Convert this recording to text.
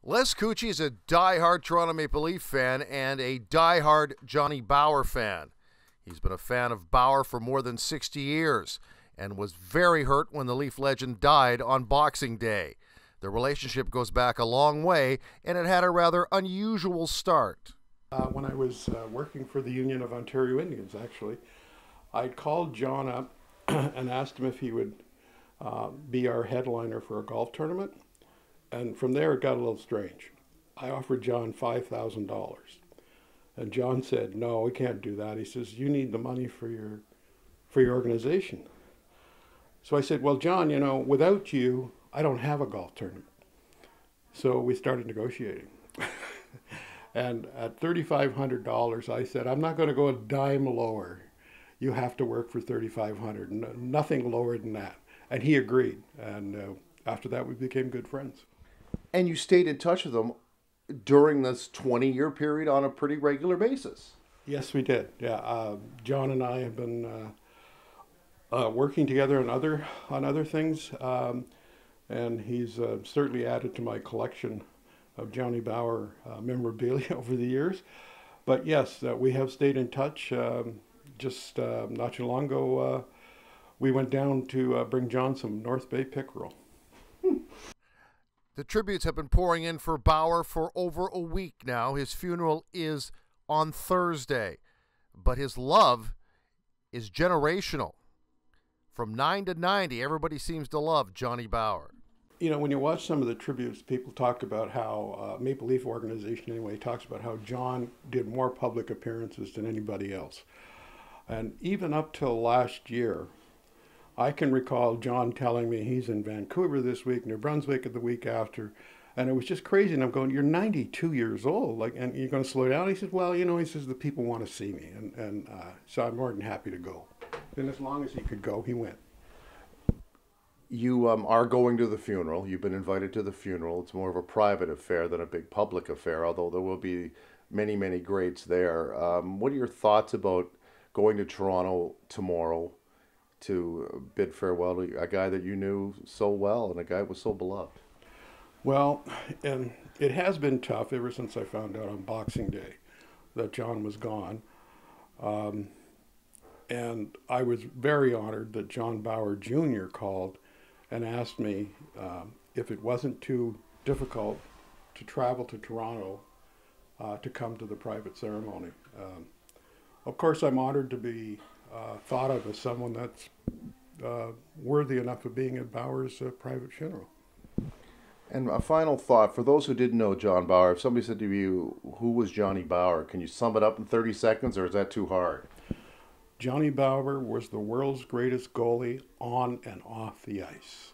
Les Couchi is a die-hard Toronto Maple Leaf fan and a die-hard Johnny Bower fan. He's been a fan of Bower for more than 60 years and was very hurt when the Leaf legend died on Boxing Day. The relationship goes back a long way, and it had a rather unusual start. When I was working for the Union of Ontario Indians, actually, I called John up and asked him if he would be our headliner for a golf tournament. And from there, it got a little strange. I offered John $5,000. And John said, no, we can't do that. He says, you need the money for your organization. So I said, well, John, you know, without you, I don't have a golf tournament. So we started negotiating. And at $3,500, I said, I'm not going to go a dime lower. You have to work for $3,500, nothing lower than that. And he agreed. And after that, we became good friends. And you stayed in touch with them during this 20-year period on a pretty regular basis. Yes, we did. Yeah, John and I have been working together on other things, and he's certainly added to my collection of Johnny Bower memorabilia over the years. But yes, we have stayed in touch. Just not too long ago, we went down to bring John some North Bay pickerel. The tributes have been pouring in for Bower for over a week now. His funeral is on Thursday, but his love is generational. From 9 to 90, everybody seems to love Johnny Bower. You know, when you watch some of the tributes, people talk about how, Maple Leaf organization anyway, talks about how John did more public appearances than anybody else. And even up till last year, I can recall John telling me he's in Vancouver this week, New Brunswick the week after, and it was just crazy. And I'm going, you're 92 years old, and you're going to slow down? He says, well, you know, he says, the people want to see me, and so I'm more than happy to go. And as long as he could go, he went. You are going to the funeral. You've been invited to the funeral. It's more of a private affair than a big public affair, although there will be many, many greats there. What are your thoughts about going to Toronto tomorrow to bid farewell to a guy that you knew so well and a guy who was so beloved? Well, and it has been tough ever since I found out on Boxing Day that John was gone. And I was very honored that John Bower Jr. called and asked me if it wasn't too difficult to travel to Toronto to come to the private ceremony. Of course, I'm honored to be thought of as someone that's worthy enough of being at Bower's private funeral. And a final thought, for those who didn't know John Bower, if somebody said to you, who was Johnny Bower, can you sum it up in 30 seconds, or is that too hard? Johnny Bower was the world's greatest goalie on and off the ice.